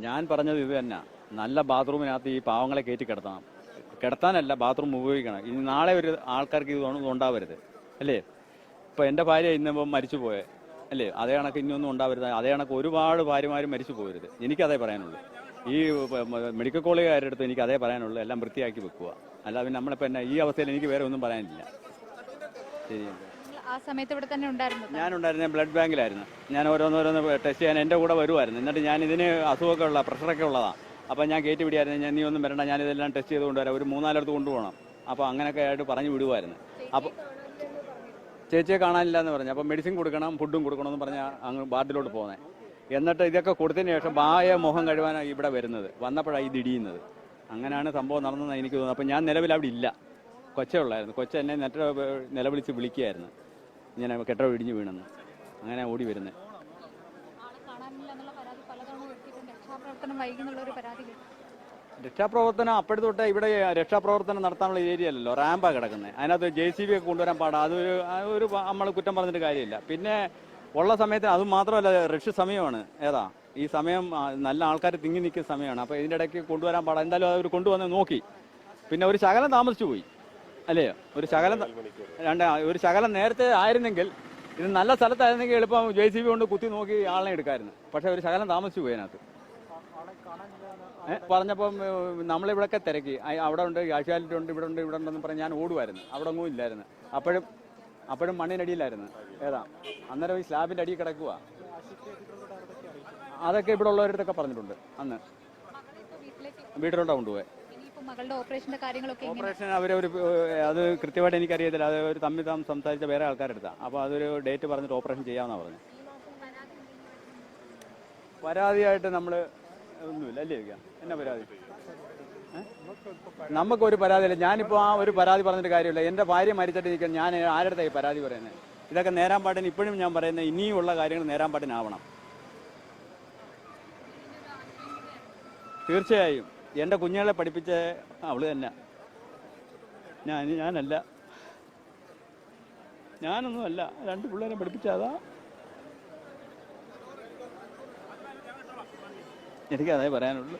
ഞാൻ പറഞ്ഞത് ഇത് തന്നെ. നല്ല ബാത്റൂമിനകത്ത് ഈ പാവങ്ങളെ കയറ്റി കിടത്തണം. കിടത്താനല്ല, ബാത്റൂം ഉപയോഗിക്കണം. ഇനി നാളെ ഒരു ആൾക്കാർക്ക് ഇത് ഉണ്ടാവരുത്, അല്ലേ? ഇപ്പം എൻ്റെ ഭാര്യ ഇന്നിപ്പം മരിച്ചു പോയെ, അല്ലേ? അതേ കണക്ക് ഇനിയൊന്നും ഉണ്ടാവരുത്. അതേ കണക്ക് ഒരുപാട് ഭാര്യമാരും മരിച്ചു പോകരുത്. എനിക്കതേ പറയാനുള്ളൂ. ഈ മെഡിക്കൽ കോളേജുകാരുടെ അടുത്ത് എനിക്ക് അതേ പറയാനുള്ളൂ. എല്ലാം വൃത്തിയാക്കി വെക്കുക. അല്ല പിന്നെ നമ്മളിപ്പോൾ എന്നാ ഈ അവസ്ഥയിൽ എനിക്ക് വേറെ ഒന്നും പറയാനില്ല. ശരിയല്ലേ? ആ സമയത്ത് ഇവിടെ തന്നെ ഉണ്ടായിരുന്നു. ഞാനുണ്ടായിരുന്ന ബ്ലഡ് ബാങ്കിലായിരുന്നു. ഞാൻ ഓരോന്നോരോന്ന് ടെസ്റ്റ് ചെയ്യാൻ എൻ്റെ കൂടെ വരുമായിരുന്നു. എന്നിട്ട് ഞാൻ ഇതിന് അസുഖമൊക്കെ ഉള്ള പ്രഷറൊക്കെ ഉള്ളതാണ്. അപ്പോൾ ഞാൻ കയറ്റി വിടിയായിരുന്നു. ഞാൻ നീ ഒന്നും വരണ്ട, ഞാനിതെല്ലാം ടെസ്റ്റ് ചെയ്ത് കൊണ്ടുവരാം, ഒരു 3-4 കൊണ്ടുപോകണം. അപ്പോൾ അങ്ങനെയൊക്കെ ആയിട്ട് പറഞ്ഞു വിടുമായിരുന്നു. അപ്പോൾ ചേച്ചിയെ കാണാനില്ല എന്ന് പറഞ്ഞു. അപ്പോൾ മെഡിസിൻ കൊടുക്കണം, ഫുഡും കൊടുക്കണമെന്ന് പറഞ്ഞാൽ അങ്ങ് വാർഡിലോട്ട് പോകുന്നത്. എന്നിട്ട് ഇതൊക്കെ കൊടുത്തതിന് ശേഷം ബായ മുഖം കഴുകാനാണ് ഇവിടെ വരുന്നത്. വന്നപ്പോഴാണ് ഇത് ഇടിയുന്നത്. അങ്ങനെയാണ് സംഭവം നടന്നതെന്ന് എനിക്ക് തോന്നുന്നത്. അപ്പോൾ ഞാൻ നിലവിൽ അവിടെ ഇല്ല. കൊച്ചേ ഉള്ളായിരുന്നു. കൊച്ച എന്നെ നിലവിളിച്ച് വിളിക്കുകയായിരുന്നു, ഇങ്ങനെ കെട്ടിടം ഇടിഞ്ഞ് വീണെന്ന്. അങ്ങനെ ഓടി വരുന്നത്. രക്ഷാപ്രവർത്തനം അപ്പോഴത്തെ തൊട്ട് ഇവിടെ രക്ഷാപ്രവർത്തനം നടത്താനുള്ള ഏരിയ അല്ലല്ലോ, റാമ്പാണ് കിടക്കുന്നത്. അതിനകത്ത് JCB ഒക്കെ കൊണ്ടുവരാൻ പാടാം. അതൊരു നമ്മൾ കുറ്റം പറഞ്ഞിട്ട് കാര്യമില്ല. പിന്നെ ഉള്ള സമയത്ത് അത് മാത്രമല്ല, റഷ് സമയമാണ്. ഏതാ ഈ സമയം നല്ല ആൾക്കാർ തിങ്ങി നിൽക്കുന്ന സമയമാണ്. അപ്പോൾ ഇതിൻ്റെ ഇടയ്ക്ക് കൊണ്ടുവരാൻ പാടാം. എന്തായാലും അവർ കൊണ്ടുവന്ന് നോക്കി. പിന്നെ ഒരു ശകലം താമസിച്ചു പോയി, അല്ലേ? ഒരു ശകലം നേരത്തെ ആയിരുന്നെങ്കിൽ, ഇത് നല്ല സ്ഥലത്തായിരുന്നെങ്കിൽ എളുപ്പം JCB കൊണ്ട് കുത്തി നോക്കി ആളിനെ എടുക്കാമായിരുന്നു. പക്ഷെ ഒരു ശകലം താമസിച്ചു പോയി അതിനകത്ത്. പറഞ്ഞപ്പം നമ്മളിവിടെയൊക്കെ തിരക്കി. അവിടെ ഉണ്ട്, കാഷ്വാലിറ്റി ഉണ്ട്, ഇവിടെ ഉണ്ട്, ഇവിടെ ഉണ്ടെന്ന് പറഞ്ഞ് ഞാൻ ഓടുമായിരുന്നു. അവിടെ ഒന്നും ഇല്ലായിരുന്നു. അപ്പോഴും മണ്ണിനടിയിലായിരുന്നു. ഏതാ അന്നേരം ഈ സ്ലാബിൻ്റെ അടിയിൽ കിടക്കുക. അതൊക്കെ ഇവിടെ ഉള്ളവരടുത്തൊക്കെ പറഞ്ഞിട്ടുണ്ട്. അന്ന് വീട്ടിലോട്ടാണ് കൊണ്ടുപോയി. ഓപ്പറേഷൻ അത് കൃത്യമായിട്ട് എനിക്കറിയത്തില്ല. അത് ഒരു തമ്മിൽ സംസാരിച്ച വേറെ ആൾക്കാരെടുത്താണ്. അപ്പോൾ അതൊരു ഡേറ്റ് പറഞ്ഞിട്ട് ഓപ്പറേഷൻ ചെയ്യാമെന്നാണ് പറഞ്ഞത്. പരാതിയായിട്ട് നമ്മൾ ഒന്നുമില്ല, അല്ലേ? എന്നാ പരാതി? നമുക്കൊരു പരാതിയില്ല. ഞാനിപ്പോൾ ആ ഒരു പരാതി പറഞ്ഞിട്ട് കാര്യമില്ല. എൻ്റെ ഭാര്യ മരിച്ചിട്ട് നിൽക്കാൻ ഞാൻ ആരുടെ പരാതി പറയുന്നത്? ഇതൊക്കെ നേരാൻ പാട്ടിന് ഇപ്പോഴും ഞാൻ പറയുന്നത്, ഇനിയുള്ള കാര്യങ്ങൾ നേരാൻ പാട്ടിനാവണം. തീർച്ചയായും എൻ്റെ കുഞ്ഞുങ്ങളെ പഠിപ്പിച്ച അവള് തന്നെ. ഞാനല്ല, ഞാനൊന്നുമല്ല. 2 പിള്ളേരെ പഠിപ്പിച്ചതാ. എനിക്കതേ പറയാനുള്ളൂ.